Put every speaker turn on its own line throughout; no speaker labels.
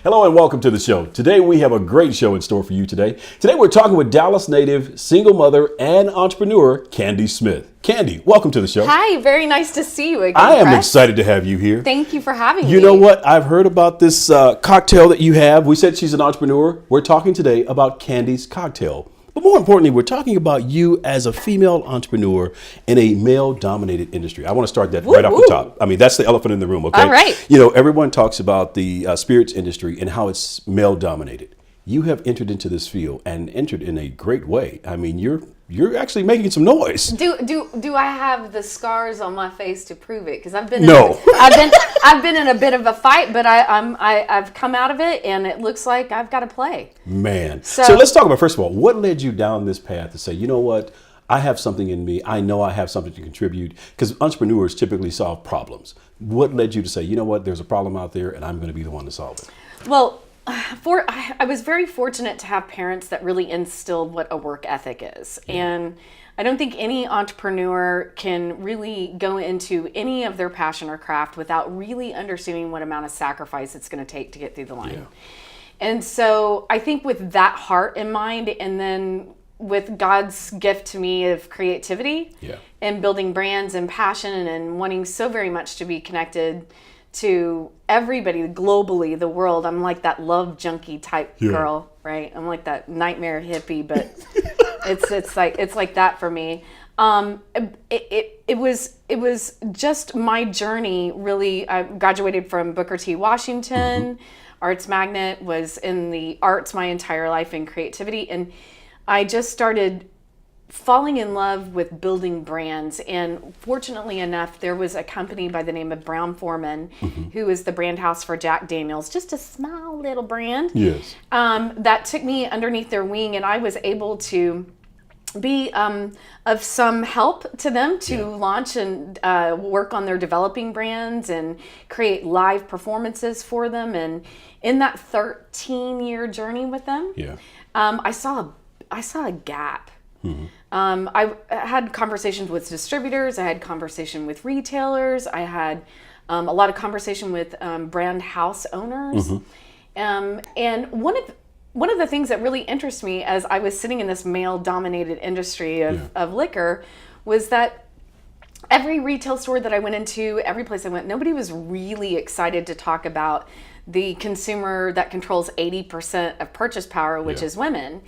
Hello and welcome to the show. Today we have a great show in store for you today. Today we're talking with Dallas native, single mother, and entrepreneur, Candy Smith. Candy, welcome to the show.
Hi, very nice to see you again.
I am excited to have you here.
Thank you for having me.
You know what? I've heard about this cocktail that you have. We said she's an entrepreneur. We're talking today about Candy's cocktail. But more importantly, we're talking about you as a female entrepreneur in a male-dominated industry. I want to start that right off the top. I mean, that's the elephant in the room, okay?
All right.
You know, everyone talks about the spirits industry and how it's male-dominated. You have entered into this field and entered in a great way. I mean, you're actually making some noise.
Do I have the scars on my face to prove it? Because I've been I've been in a bit of a fight, but I've come out of it, and it looks like I've got to play.
Man, so let's talk about, first of all, what led you down this path to say, you know what, I have something in me. I know I have something to contribute, because entrepreneurs typically solve problems. What led you to say, you know what, there's a problem out there, and I'm going to be the one to solve it?
Well, I was very fortunate to have parents that really instilled what a work ethic is. Yeah. And I don't think any entrepreneur can really go into any of their passion or craft without really understanding what amount of sacrifice it's going to take to get through the line. Yeah. And so I think with that heart in mind, and then with God's gift to me of creativity and building brands and passion and wanting so very much to be connected to everybody globally, the world. I'm like that love junkie type girl, right? I'm like that nightmare hippie, but it's like that for me. It was just my journey. Really, I graduated from Booker T. Washington, arts magnet, was in the arts my entire life in creativity, and I just started falling in love with building brands. And fortunately enough, there was a company by the name of Brown-Forman, who is the brand house for Jack Daniels, just a small little brand. Yes. That took me underneath their wing, and I was able to be of some help to them to launch and work on their developing brands and create live performances for them. And in that 13-year journey with them, I saw a gap. I had conversations with distributors. I had conversation with retailers. I had a lot of conversation with brand house owners. And one of the things that really interests me as I was sitting in this male-dominated industry of liquor was that every retail store that I went into, every place I went, nobody was really excited to talk about the consumer that controls 80% of purchase power, which is women.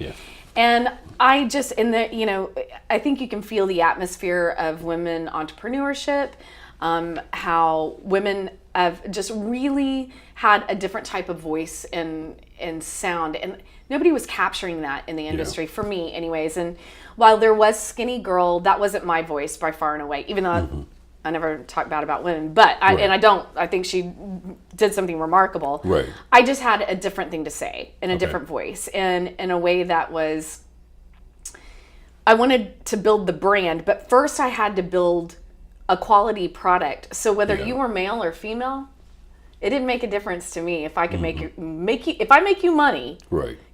And I just, I think you can feel the atmosphere of women entrepreneurship, how women have just really had a different type of voice and sound. And nobody was capturing that in the industry, for me anyways. And while there was Skinny Girl, that wasn't my voice by far and away, even though I never talk bad about women, but I think she did something remarkable. Right. I just had a different thing to say and a different voice, and in a way that was, I wanted to build the brand, but first I had to build a quality product. So whether you were male or female, it didn't make a difference to me. If I could make you, if I make you money,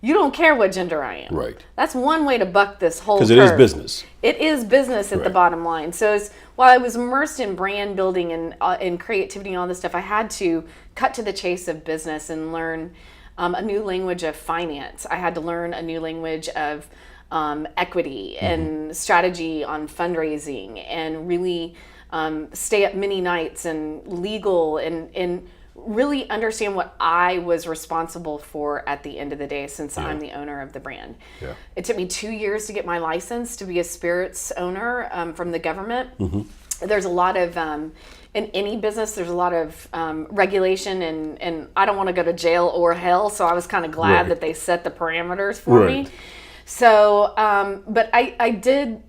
you don't care what gender I am. Right. That's one way to buck this whole curve.
Because it is business.
It is business at the bottom line. So while I was immersed in brand building and creativity and all this stuff, I had to cut to the chase of business and learn a new language of finance. I had to learn a new language of equity and strategy on fundraising, and really stay up many nights and legal and really understand what I was responsible for at the end of the day, since I'm the owner of the brand. It took me 2 years to get my license to be a spirits owner from the government. There's a lot of, in any business, there's a lot of regulation, and I don't want to go to jail or hell, so I was kind of glad that they set the parameters for me. So, but I did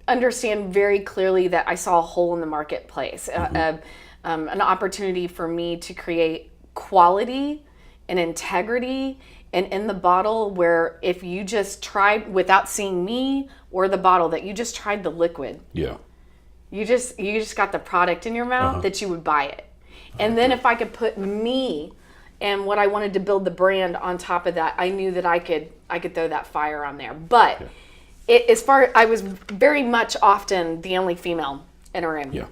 understand very clearly that I saw a hole in the marketplace, an opportunity for me to create quality and integrity and in the bottle, where if you just tried without seeing me or the bottle, that you just tried the liquid. You just got the product in your mouth, that you would buy it. And then if I could put me and what I wanted to build the brand on top of that, I knew that I could throw that fire on there. But I was very much often the only female entering.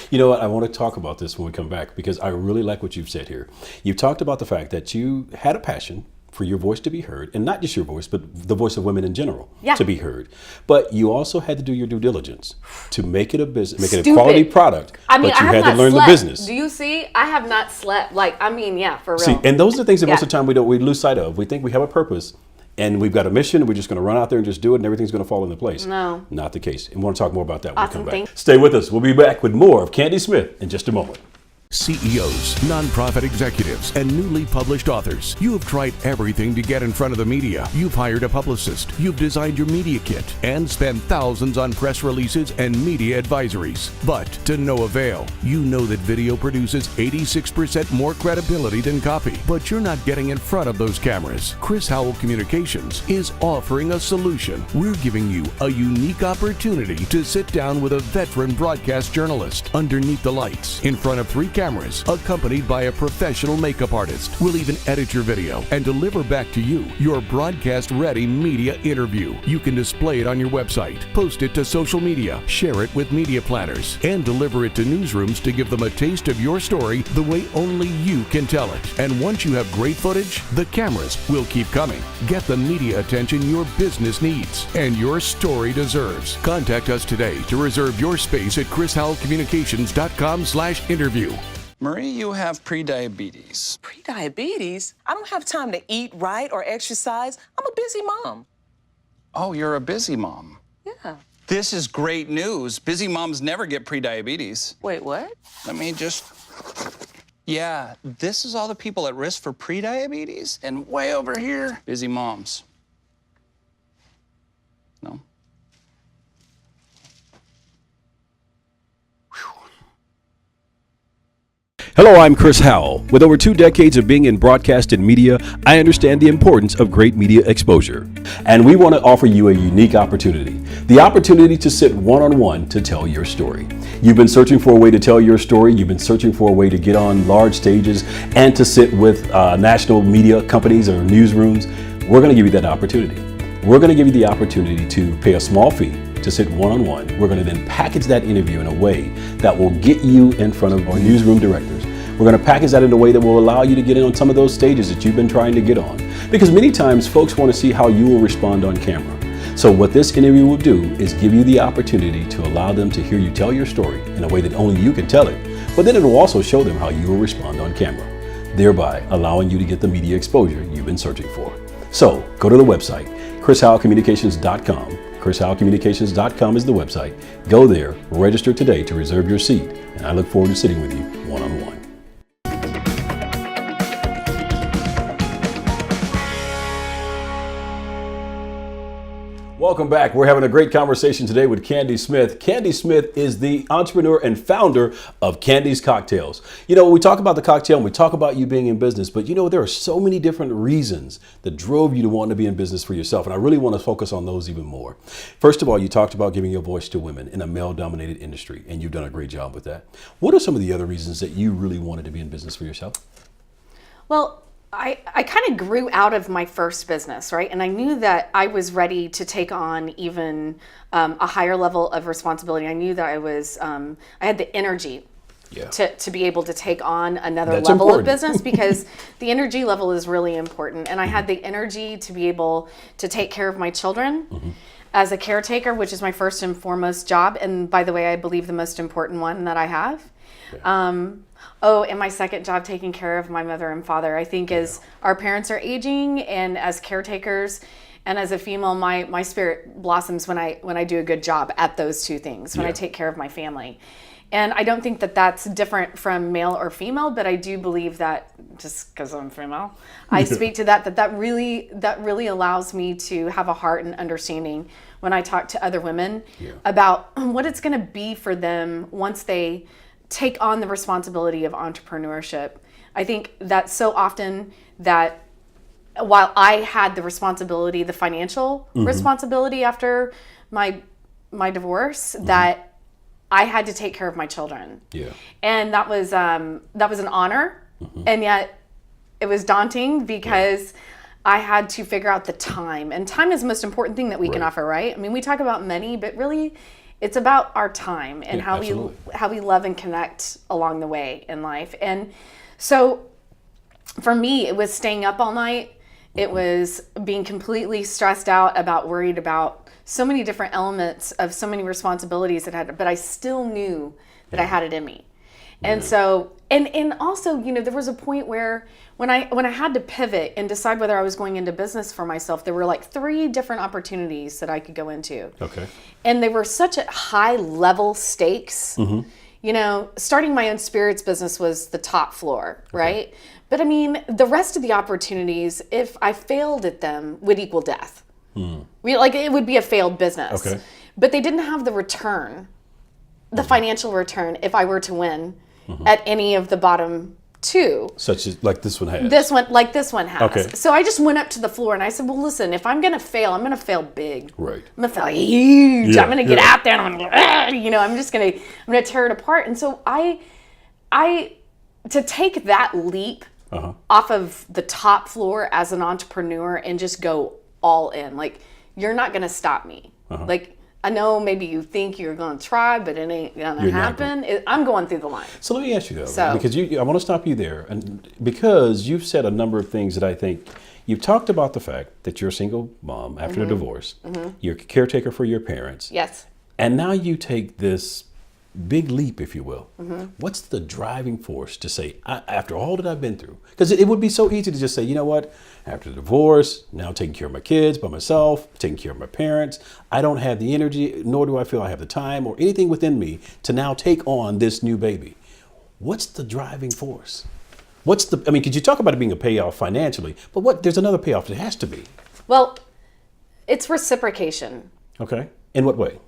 You know what? I want to talk about this when we come back because I really like what you've said here. You've talked about the fact that you had a passion for your voice to be heard, and not just your voice, but the voice of women in general to be heard. But you also had to do your due diligence to make it a business, make it a quality product.
I mean,
but you
I have
had to learn
slept.
the business.
Do you see? I have not slept. Like, I mean, yeah, for real.
See, and those are the things that most of the time we lose sight of. We think we have a purpose and we've got a mission and we're just going to run out there and just do it and everything's going to fall into place.
No.
Not the case. And we want to talk more about that when we come back.
Thanks.
Stay with us. We'll be back with more of Candy Smith in just a moment.
CEOs, nonprofit executives, and newly published authors. You have tried everything to get in front of the media. You've hired a publicist. You've designed your media kit and spent thousands on press releases and media advisories. But to no avail. You know that video produces 86% more credibility than copy, but you're not getting in front of those cameras. Chris Howell Communications is offering a solution. We're giving you a unique opportunity to sit down with a veteran broadcast journalist underneath the lights in front of 3 cameras, accompanied by a professional makeup artist. We'll even edit your video and deliver back to you your broadcast-ready media interview. You can display it on your website, post it to social media, share it with media planners, and deliver it to newsrooms to give them a taste of your story the way only you can tell it. And once you have great footage, the cameras will keep coming. Get the media attention your business needs and your story deserves. Contact us today to reserve your space at chrishowellcommunications.com/interview.
Marie, you have prediabetes.
Prediabetes? I don't have time to eat right or exercise. I'm a busy mom.
Oh, you're a busy mom.
Yeah.
This is great news. Busy moms never get prediabetes.
Wait, what?
Let me just... Yeah, this is all the people at risk for prediabetes, and way over here, busy moms. No?
Hello, I'm Chris Howell. With over 2 decades of being in broadcast and media, I understand the importance of great media exposure. And we want to offer you a unique opportunity. The opportunity to sit one-on-one to tell your story. You've been searching for a way to tell your story. You've been searching for a way to get on large stages and to sit with national media companies or newsrooms. We're going to give you that opportunity. We're going to give you the opportunity to pay a small fee to sit one-on-one. We're going to then package that interview in a way that will get you in front of our newsroom directors. We're going to package that in a way that will allow you to get in on some of those stages that you've been trying to get on. Because many times folks want to see how you will respond on camera. So what this interview will do is give you the opportunity to allow them to hear you tell your story in a way that only you can tell it. But then it will also show them how you will respond on camera, thereby allowing you to get the media exposure you've been searching for. So go to the website, chrishowellcommunications.com. chrishowellcommunications.com is the website. Go there, register today to reserve your seat, and I look forward to sitting with you one-on-one. Welcome back. We're having a great conversation today with Candy Smith. Candy Smith is the entrepreneur and founder of Candy's Cocktails. You know, we talk about the cocktail and we talk about you being in business, but you know, there are so many different reasons that drove you to want to be in business for yourself. And I really want to focus on those even more. First of all, you talked about giving your voice to women in a male-dominated industry, and you've done a great job with that. What are some of the other reasons that you really wanted to be in business for yourself?
Well, I kind of grew out of my first business, right? And I knew that I was ready to take on even a higher level of responsibility. I knew that I had the energy to be able to take on another level of business because the energy level is really important. And I had the energy to be able to take care of my children as a caretaker, which is my first and foremost job. And by the way, I believe the most important one that I have. And my second job, taking care of my mother and father. I think as our parents are aging and as caretakers and as a female, my spirit blossoms when I do a good job at those two things, when I take care of my family. And I don't think that that's different from male or female, but I do believe that just because I'm female, I speak to that really allows me to have a heart and understanding when I talk to other women about what it's going to be for them once they take on the responsibility of entrepreneurship. I think that so often that while I had the responsibility, the financial responsibility after my divorce, that I had to take care of my children. And that was an honor, and yet it was daunting because I had to figure out the time. And time is the most important thing that we can offer, right? I mean, we talk about money, but really It's about our time and
Yeah,
how
absolutely.
we love and connect along the way in life. And so for me, it was staying up all night. It was being completely stressed out about, worried about so many different elements of so many responsibilities that I had, but I still knew that I had it in me. And so, and also, you know, there was a point where when I had to pivot and decide whether I was going into business for myself, there were like 3 different opportunities that I could go into.
Okay.
And they were such at high level stakes. You know, starting my own spirits business was the top floor, right? But I mean, the rest of the opportunities, if I failed at them, would equal death. Like it would be a failed business.
Okay.
But they didn't have the return, the financial return, if I were to win at any of the bottom 2.
Such as like this one has.
This one has.
Okay.
So I just went up to the floor and I said, well, listen, if I'm going to fail, I'm going to fail big.
Right.
I'm going to fail huge.
Yeah,
I'm going to get
yeah.
out there and I'm going to, you know, I'm going to tear it apart. And so to take that leap off of the top floor as an entrepreneur and just go all in, like, you're not going to stop me. Like, I know maybe you think you're going to try, but it ain't going to happen. I'm going through the line.
So let me ask you though,
So-
because I want to stop you there, and because you've said a number of things that I think you've talked about the fact that you're a single mom after the divorce, you're a caretaker for your parents,
Yes.
and now you take this big leap, if you will. What's the driving force to say, after all that I've been through? Because it would be so easy to just say, you know what, after the divorce, now taking care of my kids by myself, taking care of my parents, I don't have the energy, nor do I feel I have the time or anything within me to now take on this new baby. What's the driving force? Could you talk about it being a payoff financially, but there's another payoff there has to be.
Well, it's reciprocation.
Okay. In what way?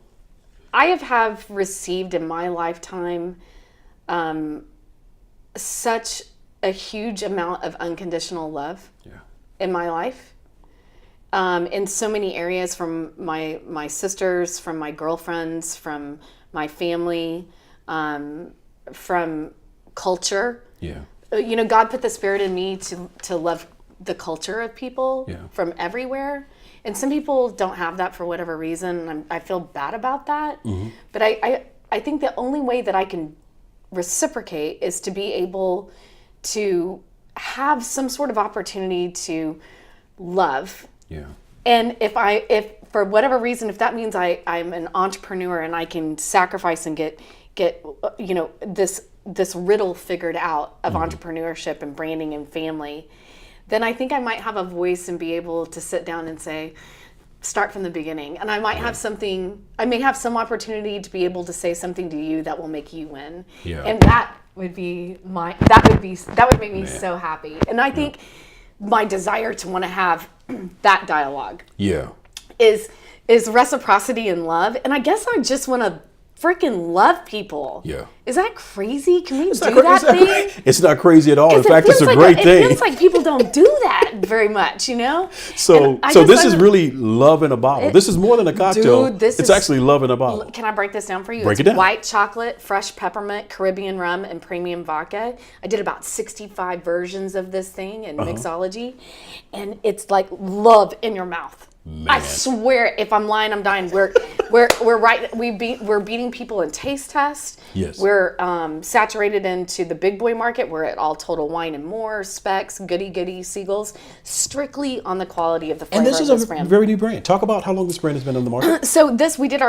I have received in my lifetime such a huge amount of unconditional love in my life, in so many areas, from my sisters, from my girlfriends, from my family, from culture.
Yeah.
You know, God put the spirit in me to love the culture of people
Yeah.
from everywhere. And some people don't have that for whatever reason. And I feel bad about that. But I think the only way that I can reciprocate is to be able to have some sort of opportunity to love.
Yeah.
And if for whatever reason, if that means I'm an entrepreneur and I can sacrifice and get you know, this riddle figured out of entrepreneurship and branding and family, then I think I might have a voice and be able to sit down and say, start from the beginning. And I might have I may have some opportunity to be able to say something to you that will make you win.
Yeah.
And that would make me so happy. And I think my desire to want to have that dialogue
Yeah.
is reciprocity and love. And I guess I just want to freaking love people.
Yeah.
Is that crazy? Can we do
It's
that thing?
It's not crazy at all. In
'Cause
fact, it's a great
It
thing.
feels like people don't do that very much, you know?
So
And I
this
just
is
find
really love in a bottle. This is more than a cocktail.
Dude, this
it's
is-
actually love in a bottle.
Can I break this down for you?
Break
It's
it down.
white chocolate, fresh peppermint, Caribbean rum, and premium vodka. I did about 65 versions of this thing in mixology, and it's like love in your mouth. I swear, if I'm lying, I'm dying. We're beating people in taste tests.
Yes.
We're saturated into the big boy market. We're at All Total Wine and More, Specs, Goody Seagulls, strictly on the quality of the flavor
And this is
of this
a
brand.
very new brand. Talk about how long this brand has been on the market.
So we did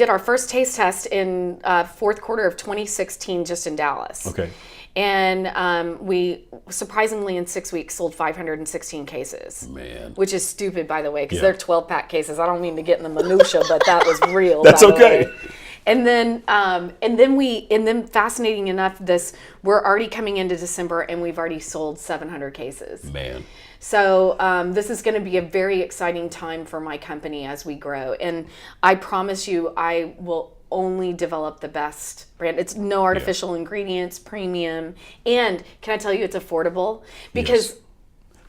our first taste test in fourth quarter of 2016, just in Dallas.
Okay.
And we surprisingly in 6 weeks sold 516 cases.
Man.
Which is stupid, by the way, because
Yeah.
they're 12-pack cases. I don't mean to get in the minutia, but that was real.
That's
by the
okay.
way. And then fascinating enough, we're already coming into December and we've already sold 700 cases.
Man.
So this is going to be a very exciting time for my company as we grow. And I promise you, I will only develop the best brand. It's no artificial ingredients, premium. And can I tell you, it's affordable? Because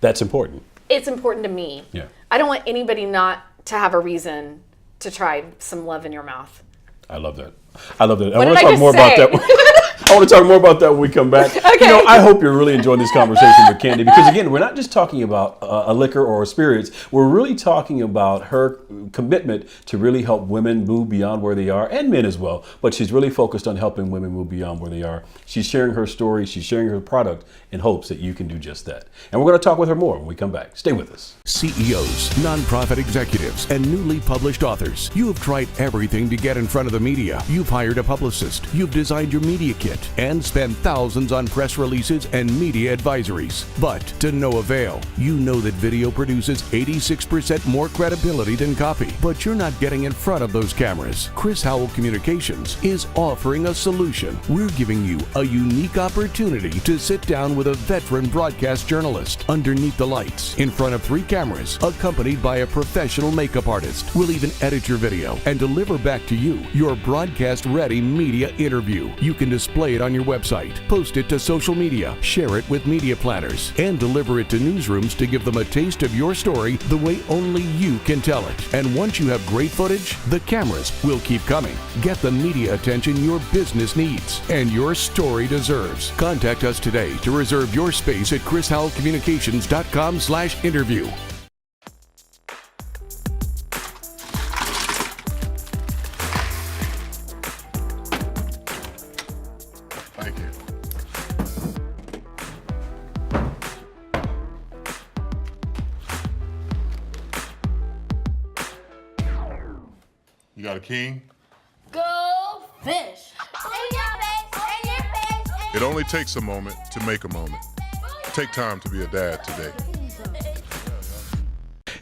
That's important.
it's important to me.
Yeah.
I don't want anybody not to have a reason to try some love in your mouth.
I love that. I love that. I
What
want
did
to
I
talk more
just
about
say?
that. I want to talk more about that when we come back.
Okay.
You know, I hope you're really enjoying this conversation with Candy because, again, we're not just talking about a liquor or a spirits. We're really talking about her commitment to really help women move beyond where they are, and men as well. But she's really focused on helping women move beyond where they are. She's sharing her story. She's sharing her product in hopes that you can do just that. And we're going to talk with her more when we come back. Stay with us.
CEOs, nonprofit executives, and newly published authors. You have tried everything to get in front of the media. You've hired a publicist. You've designed your media kit and spent thousands on press releases and media advisories. But to no avail. You know that video produces 86% more credibility than copy, but you're not getting in front of those cameras. Chris Howell Communications is offering a solution. We're giving you a unique opportunity to sit down with a veteran broadcast journalist underneath the lights in front of 3 cameras, accompanied by a professional makeup artist. We'll even edit your video and deliver back to you your broadcast-ready media interview. You can display it on your website, post it to social media, share it with media planners, and deliver it to newsrooms to give them a taste of your story the way only you can tell it. And once you have great footage, the cameras will keep coming. Get the media attention your business needs and your story deserves. Contact us today to reserve your space at chrishowellcommunications.com/interview.
Thank you. You got a king?
Go fish. In your face, in your face.
It only takes a moment to make a moment. Take time to be a dad today.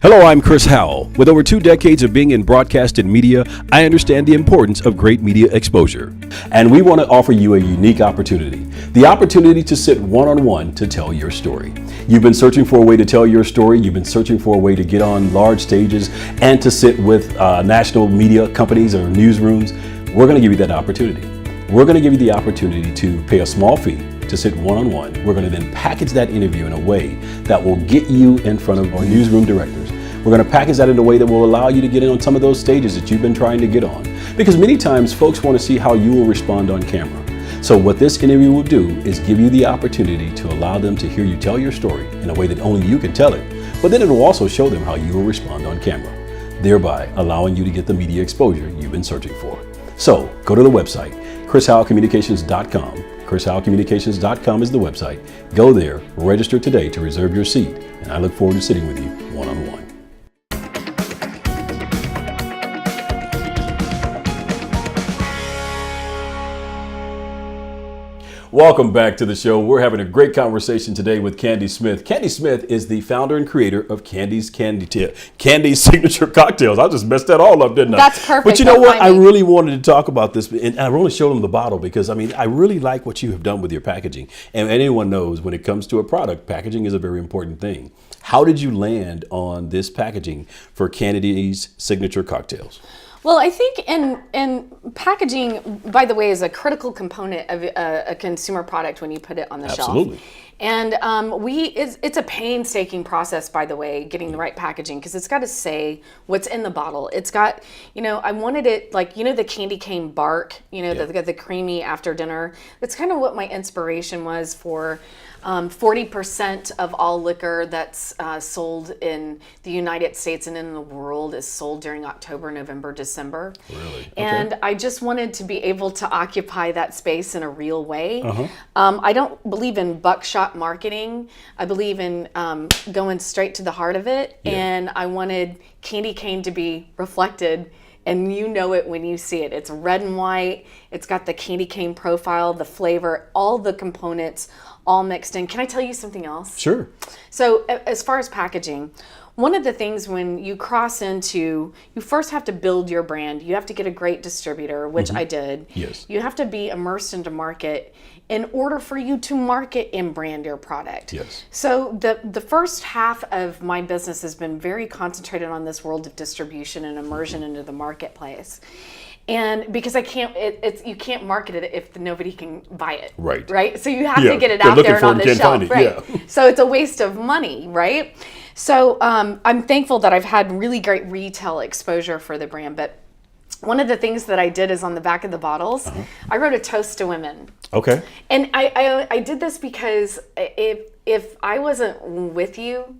Hello, I'm Chris Howell. With over 2 decades of being in broadcast and media, I understand the importance of great media exposure. And we want to offer you a unique opportunity. The opportunity to sit one-on-one to tell your story. You've been searching for a way to tell your story. You've been searching for a way to get on large stages and to sit with national media companies or newsrooms. We're going to give you that opportunity. We're going to give you the opportunity to pay a small fee to sit one-on-one. We're going to then package that interview in a way that will get you in front of our newsroom directors. We're going to package that in a way that will allow you to get in on some of those stages that you've been trying to get on. Because many times folks want to see how you will respond on camera. So what this interview will do is give you the opportunity to allow them to hear you tell your story in a way that only you can tell it. But then it will also show them how you will respond on camera, thereby allowing you to get the media exposure you've been searching for. So go to the website, chrishowellcommunications.com. chrishowellcommunications.com is the website. Go there, register today to reserve your seat, and I look forward to sitting with you one-on-one. Welcome back to the show. We're having a great conversation today with Candy Smith. Candy Smith is the founder and creator of Candy's Signature Cocktails. I just messed that all up, didn't I?
That's perfect.
But you know what? I
Timing.
really wanted to talk about this, and I want to show them the bottle because, I mean, I really like what you have done with your packaging. And anyone knows when it comes to a product, packaging is a very important thing. How did you land on this packaging for Candy's Signature Cocktails?
Well, I think in packaging, by the way, is a critical component of a consumer product when you put it on the
Absolutely.
shelf. And it's a painstaking process, by the way, getting the right packaging, because it's got to say what's in the bottle. It's got, I wanted it like, the candy cane bark, the creamy after dinner. That's kind of what my inspiration was for 40% of all liquor that's sold in the United States and in the world is sold during October, November, December.
Really? Okay.
And I just wanted to be able to occupy that space in a real way. I don't believe in buckshot marketing. I believe in going straight to the heart of it.
Yeah.
And I wanted candy cane to be reflected, and you know it when you see it. It's red and white. It's got the candy cane profile, the flavor, all the components all mixed in. Can I tell you something else?
Sure.
So as far as packaging, one of the things when you cross into, you first have to build your brand. You have to get a great distributor, which I did.
Yes.
You have to be immersed into market in order for you to market and brand your product.
Yes.
So the first half of my business has been very concentrated on this world of distribution and immersion into the marketplace. And because you can't market it if nobody can buy it.
Right.
Right? So you have
Yeah,
to get it
they're
out
looking
there and
for it
on
and
the
can't
shelf.
find it,
Right.
yeah.
So it's a waste of money, right? So I'm thankful that I've had really great retail exposure for the brand, but one of the things that I did is on the back of the bottles, I wrote a toast to women.
Okay.
And I did this because if I wasn't with you,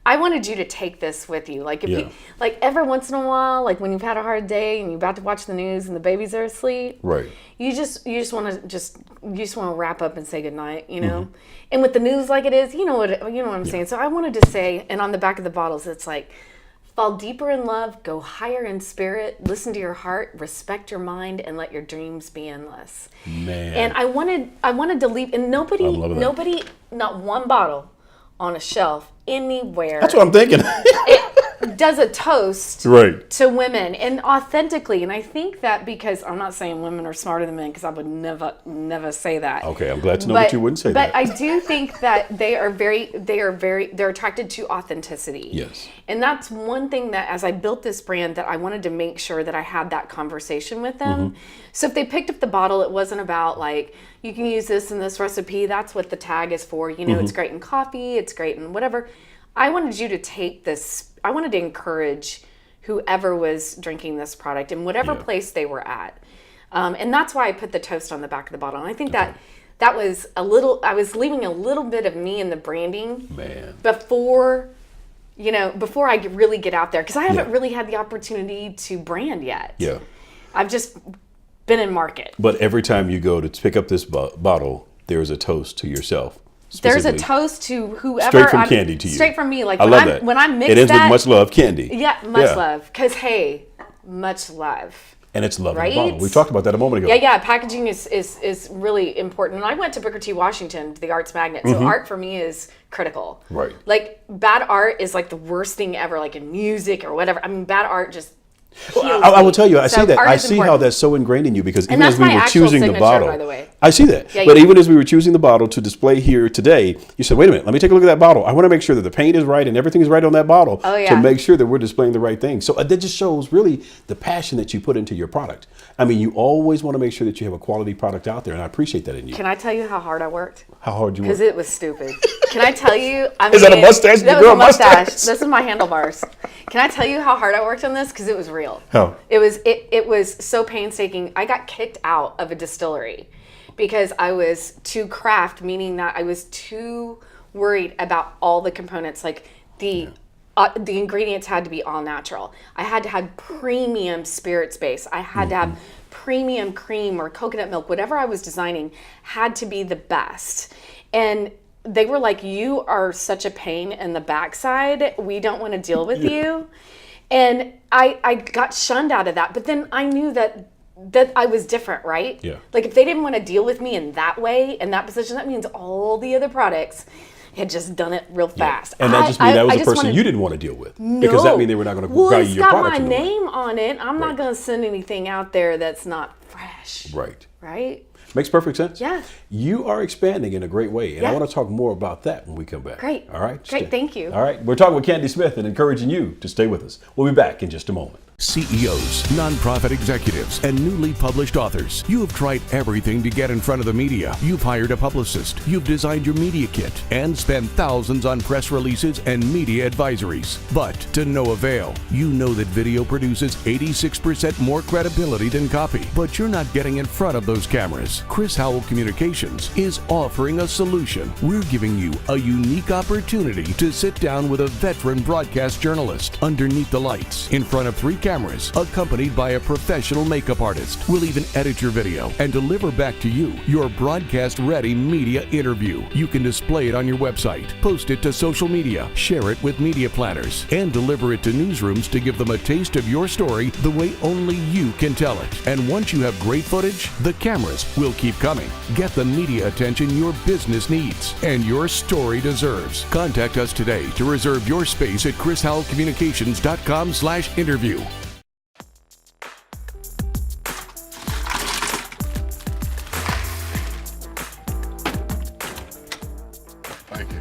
I wanted you to take this with you. Like if you, like every once in a while, like when you've had a hard day and you're about to watch the news and the babies are asleep,
Right.
You just want to wrap up and say goodnight, you know. And with the news like it is, you know what I'm saying. So I wanted to say, and on the back of the bottles, it's like, fall deeper in love, go higher in spirit, listen to your heart, respect your mind, and let your dreams be endless.
Man.
And I wanted to leave, and nobody, not one bottle on a shelf anywhere.
That's what I'm thinking.
It does a toast
Right.
to women and authentically. And I think that because I'm not saying women are smarter than men, because I would never say that.
Okay, I'm glad to know that you wouldn't say
but
that.
I do think that they're attracted to authenticity.
Yes.
And that's one thing that as I built this brand that I wanted to make sure that I had that conversation with them. So if they picked up the bottle, it wasn't about like, you can use this in this recipe. That's what the tag is for. You know, it's great in coffee. It's great in whatever. I wanted you to take this. I wanted to encourage whoever was drinking this product in whatever place they were at. And that's why I put the toast on the back of the bottle. And I think that was a little, I was leaving a little bit of me in the branding before I really get out there. Because I haven't really had the opportunity to brand yet.
Yeah.
I've just been in market.
But every time you go to pick up this bottle, there's a toast to yourself.
There's a toast to whoever.
Straight from Candy to you.
Straight from me. Like
I love that.
When I mix
it ends
that,
with much love, Candy.
Yeah, much love. Because hey, much love.
And it's love in
Right?
the bottle. We talked about that a moment ago.
Yeah. Packaging is really important. And I went to Booker T. Washington, to the arts magnet. So art for me is critical.
Right.
Like bad art is like the worst thing ever, like in music or whatever. I mean, bad art just.
Well, I will tell you, I
So
see that.
art
I
is
see how
important.
that's so ingrained in you because
And
even
that's
as we
my
were
actual
choosing the
signature,
bottle,
by the way.
I see that.
Yeah,
but
yeah.
even as we were choosing the bottle to display here today, you said, "Wait a minute, let me take a look at that bottle. I want to make sure that the paint is right and everything is right on that bottle
Oh, yeah.
to make sure that we're displaying the right thing." So that just shows really the passion that you put into your product. I mean, you always want to make sure that you have a quality product out there, and I appreciate that in you.
Can I tell you how hard I worked?
How hard you
Because
work?
it was stupid. Can I tell you?
Is that a mustache?
That
You grow
was a
a
mustache.
mustache?
This is my handlebars. Can I tell you how hard I worked on this? Because it was real.
How?
It was so painstaking. I got kicked out of a distillery because I was too craft, meaning that I was too worried about all the components. Like the ingredients had to be all natural. I had to have premium spirits base. I had to have premium cream or coconut milk. Whatever I was designing had to be the best. And they were like, "You are such a pain in the backside. We don't want to deal with you." And I got shunned out of that. But then I knew that I was different, right?
Yeah.
Like if they didn't want to deal with me in that way, in that position, that means all the other products had just done it real fast.
And that just means that was
I
a
just
person
wanted-
you didn't want to deal with. Because that means they were not going to value
it's
your
got
product.
my
anymore.
name on it. I'm not going to send anything out there that's not fresh.
Right.
Right?
Makes perfect sense.
Yeah.
You are expanding in a great way, and I
Yeah.
want to talk more about that when we come back.
Great.
All right.
Great, thank you.
All right. We're talking with Candy Smith and encouraging you to stay with us. We'll be back in just a moment.
CEOs, nonprofit executives, and newly published authors. You have tried everything to get in front of the media. You've hired a publicist. You've designed your media kit and spent thousands on press releases and media advisories. But to no avail. You know that video produces 86% more credibility than copy, but you're not getting in front of those cameras. Chris Howell Communications is offering a solution. We're giving you a unique opportunity to sit down with a veteran broadcast journalist underneath the lights in front of 3 cameras, accompanied by a professional makeup artist. We'll even edit your video and deliver back to you your broadcast-ready media interview. You can display it on your website, post it to social media, share it with media planners, and deliver it to newsrooms to give them a taste of your story the way only you can tell it. And once you have great footage, the cameras will keep coming. Get the media attention your business needs and your story deserves. Contact us today to reserve your space at chrishowellcommunications.com/interview.
Thank you.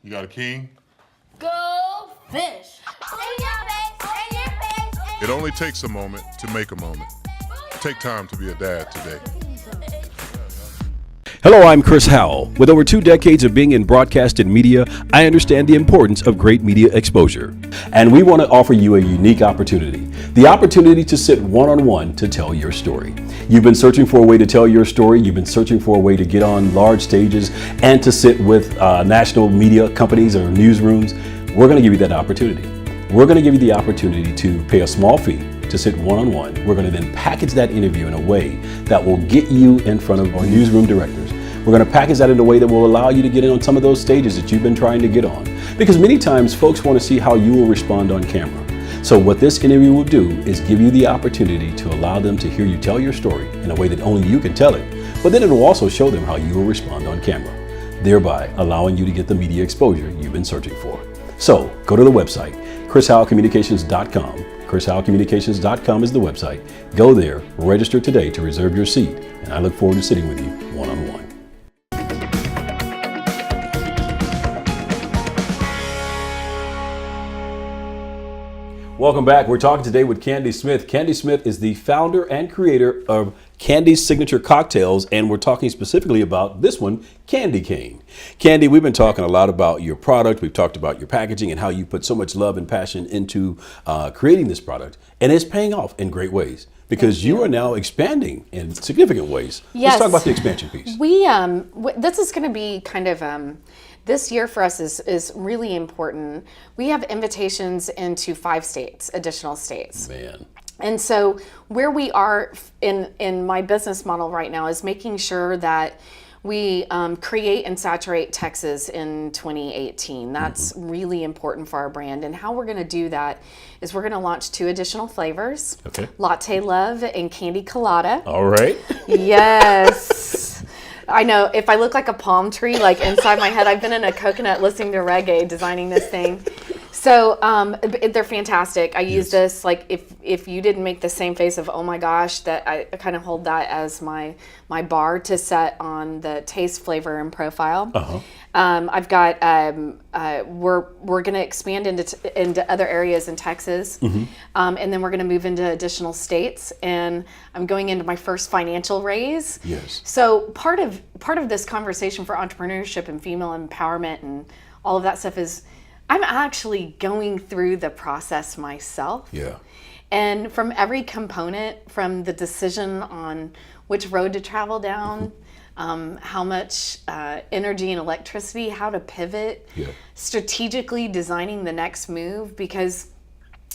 You got a king?
Go fish. In your face, in your face, in
It only takes a moment to make a moment. Take time to be a dad today.
Hello, I'm Chris Howell. With over 2 decades of being in broadcast and media, I understand the importance of great media exposure. And we want to offer you a unique opportunity. The opportunity to sit one-on-one to tell your story. You've been searching for a way to tell your story. You've been searching for a way to get on large stages and to sit with national media companies or newsrooms. We're going to give you that opportunity. We're going to give you the opportunity to pay a small fee to sit one-on-one. We're going to then package that interview in a way that will get you in front of our newsroom directors. We're going to package that in a way that will allow you to get in on some of those stages that you've been trying to get on. Because many times folks want to see how you will respond on camera. So what this interview will do is give you the opportunity to allow them to hear you tell your story in a way that only you can tell it. But then it will also show them how you will respond on camera, thereby allowing you to get the media exposure you've been searching for. So go to the website, chrishowellcommunications.com. chrishowellcommunications.com is the website. Go there, register today to reserve your seat, and I look forward to sitting with you one-on-one. Welcome back. We're talking today with Candy Smith. Candy Smith is the founder and creator of Candy's Signature Cocktails, and we're talking specifically about this one, Candy Cane. Candy, we've been talking a lot about your product. We've talked about your packaging and how you put so much love and passion into creating this product, and it's paying off in great ways because you are now expanding in significant ways.
Yes.
Let's talk about the expansion piece.
This is going to be kind of this year for us is really important. We have invitations into 5 states, additional states.
Man.
And so where we are in my business model right now is making sure that we create and saturate Texas in 2018. That's really important for our brand. And how we're going to do that is we're going to launch 2 additional flavors.
Okay.
Latte Love and Candy Colada.
All right.
Yes. I know, if I look like a palm tree, like inside my head, I've been in a coconut listening to reggae designing this thing. So they're fantastic. I use this, like if you didn't make the same face of, oh my gosh, that I kind of hold that as my bar to set on the taste, flavor, and profile. I've got, we're going to expand into other areas in Texas. And then we're going to move into additional states. And I'm going into my first financial raise.
Yes.
So part of this conversation for entrepreneurship and female empowerment and all of that stuff is I'm actually going through the process myself.
Yeah.
And from every component, from the decision on which road to travel down, how much energy and electricity, how to pivot, strategically designing the next move, because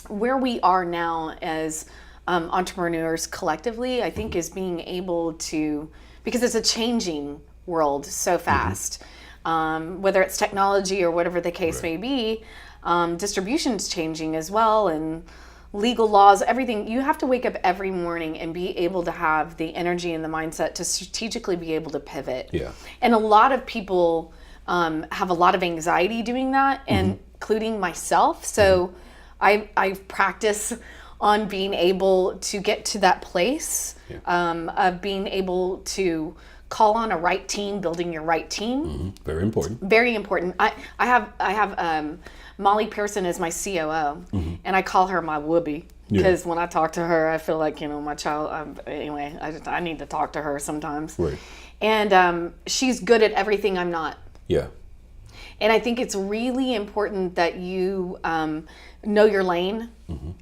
where we are now as entrepreneurs collectively, I think is being able to, because it's a changing world so fast, whether it's technology or whatever the case may be, distribution's changing as well, and legal laws, everything. You have to wake up every morning and be able to have the energy and the mindset to strategically be able to pivot.
Yeah.
And a lot of people have a lot of anxiety doing that, including myself. So I practice on being able to get to that place of being able to call on a right team, building your right team.
Very important.
Very important. I have Molly Pearson is my COO, and I call her my whoopee because when I talk to her, I feel like, my child. Anyway, I need to talk to her sometimes.
Right.
And she's good at everything I'm not.
Yeah.
And I think it's really important that you know your lane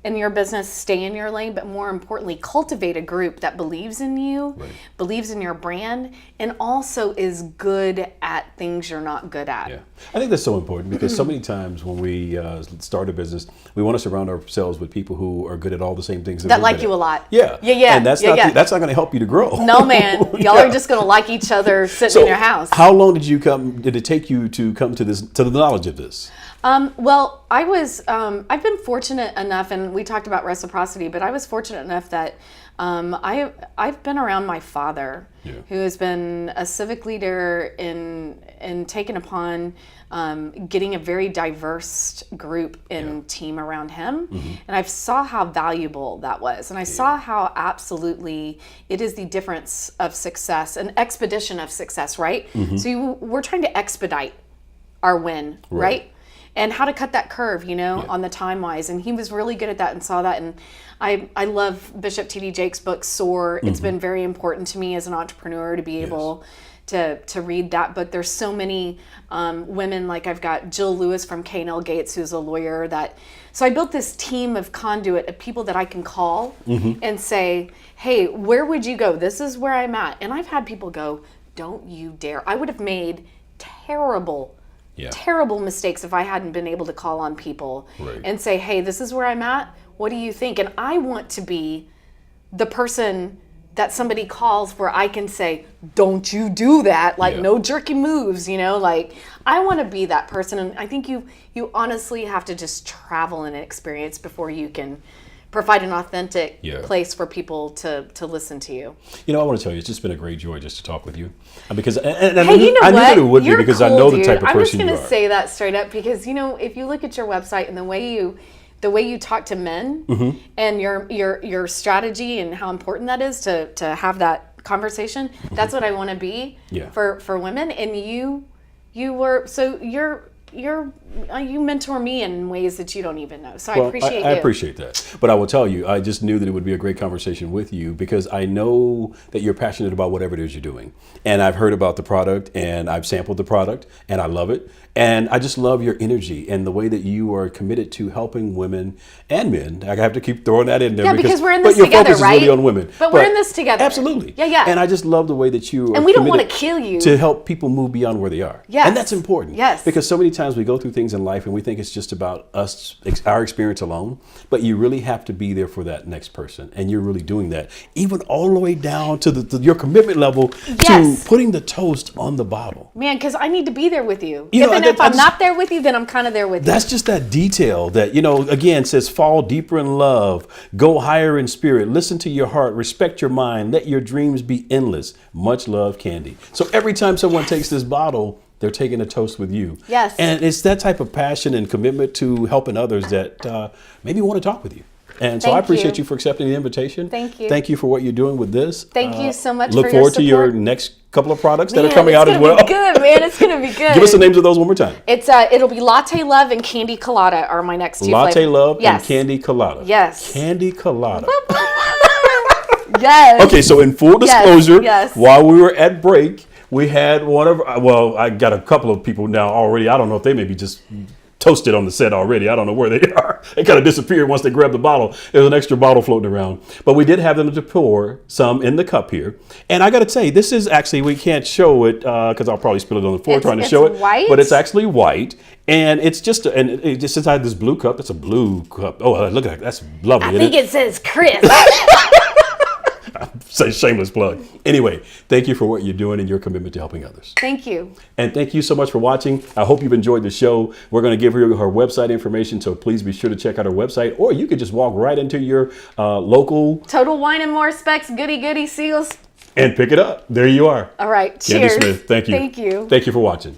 in your business, stay in your lane, but more importantly, cultivate a group that believes in you, believes in your brand, and also is good at things you're not good at.
Yeah, I think that's so important because so many times when we start a business, we want to surround ourselves with people who are good at all the same things
that
we're
like
good
you
at.
a lot.
Yeah,
yeah.
And that's that's not going to help you to grow.
No, man, y'all are just going to like each other sitting in your house.
How long did it take you to come to the knowledge of this?
Well, I've been fortunate enough, and we talked about reciprocity, but I was fortunate enough that I've been around my father, who has been a civic leader and taken upon getting a very diverse group and team around him. And I saw how valuable that was. And I saw how absolutely it is the difference of success, an expedition of success, right? So we're trying to expedite our win, right? And how to cut that curve, on the time wise. And he was really good at that and saw that. And I love Bishop T.D. Jake's book, Soar. It's been very important to me as an entrepreneur to be able to read that book. There's so many women, like I've got Jill Lewis from K&L Gates, who's a lawyer. So I built this team of conduit of people that I can call and say, hey, where would you go? This is where I'm at. And I've had people go, don't you dare. I would have made terrible mistakes if I hadn't been able to call on people and say, hey, this is where I'm at. What do you think? And I want to be the person that somebody calls where I can say, don't you do that, like no jerky moves, like I want to be that person. And I think you honestly have to just travel and experience before you can provide an authentic place for people to listen to you.
I want to tell you, it's just been a great joy just to talk with you. Because
hey,
I knew that it would be because I know the type of person you are.
I'm just going to say that straight up because, if you look at your website and the way you talk to men and your strategy and how important that is to have that conversation, that's what I want to be for women. And you mentor me in ways that you don't even know. So I appreciate
I appreciate that. But I will tell you, I just knew that it would be a great conversation with you because I know that you're passionate about whatever it is you're doing. And I've heard about the product and I've sampled the product and I love it. And I just love your energy and the way that you are committed to helping women and men. I have to keep throwing that in there.
Yeah, because we're in
but
this
your
together,
focus
right?
is really on women.
But we're in this together.
Absolutely.
Yeah.
And I just love the way that you are
and we don't want to
committed
kill you
to help people move beyond where they are.
Yes.
And that's important.
Yes.
Because so many times we go through things in life and we think it's just about us, our experience alone. But you really have to be there for that next person. And you're really doing that. Even all the way down to your commitment level to putting the toast on the bottle.
Man, because I need to be there with you. If I'm not there with you, then I'm kind of there with you.
That's just that detail that, again, says fall deeper in love, go higher in spirit, listen to your heart, respect your mind, let your dreams be endless. Much love, Candy. So every time someone takes this bottle, they're taking a toast with you.
Yes.
And it's that type of passion and commitment to helping others that maybe want to talk with you. And so I appreciate you for accepting the invitation.
Thank you.
Thank you for what you're doing with this.
Thank you so much for
your support. Look forward to your next couple of products that are coming out as well.
It's going to be good, man. It's going to be good.
Give us the names of those one more time.
It'll be Latte Love and Candy Colada are my next two
Latte
flavors.
Love and Candy Colada.
Yes.
Candy Colada.
Yes.
Okay, so in full disclosure,
yes.
While we were at break, we had I got a couple of people now already. I don't know if they maybe just toasted on the set already. I don't know where they are. They kind of disappeared once they grabbed the bottle. There's an extra bottle floating around. But we did have them to pour some in the cup here. And I got to say, this is actually, we can't show it because I'll probably spill it on the floor trying to show it.
White?
But it's actually white. And it's just, and it just inside this blue cup. It's a blue cup. Oh, look at that. That's lovely.
I think it says Chris.
Say shameless plug. Anyway, thank you for what you're doing and your commitment to helping others.
Thank you.
And thank you so much for watching. I hope you've enjoyed the show. We're going to give her website information, so please be sure to check out her website, or you could just walk right into your local
Total Wine and More Specs, goody Seals.
And pick it up. There you are.
All right.
Candy
Cheers.
Smith, thank you.
Thank you.
Thank you for watching.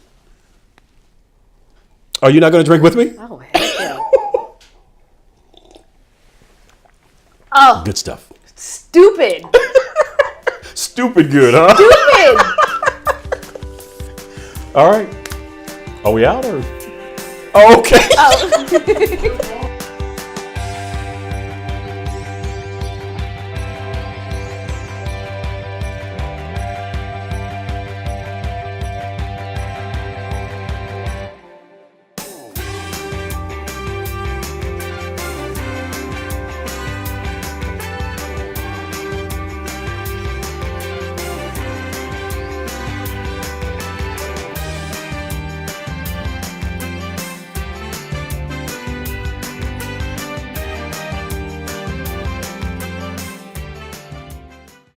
Are you not going to drink with me?
Oh, heck yeah. Oh.
Good stuff.
Stupid.
Stupid good, huh?
Stupid.
All right. Are we out or? Oh, okay.
Oh.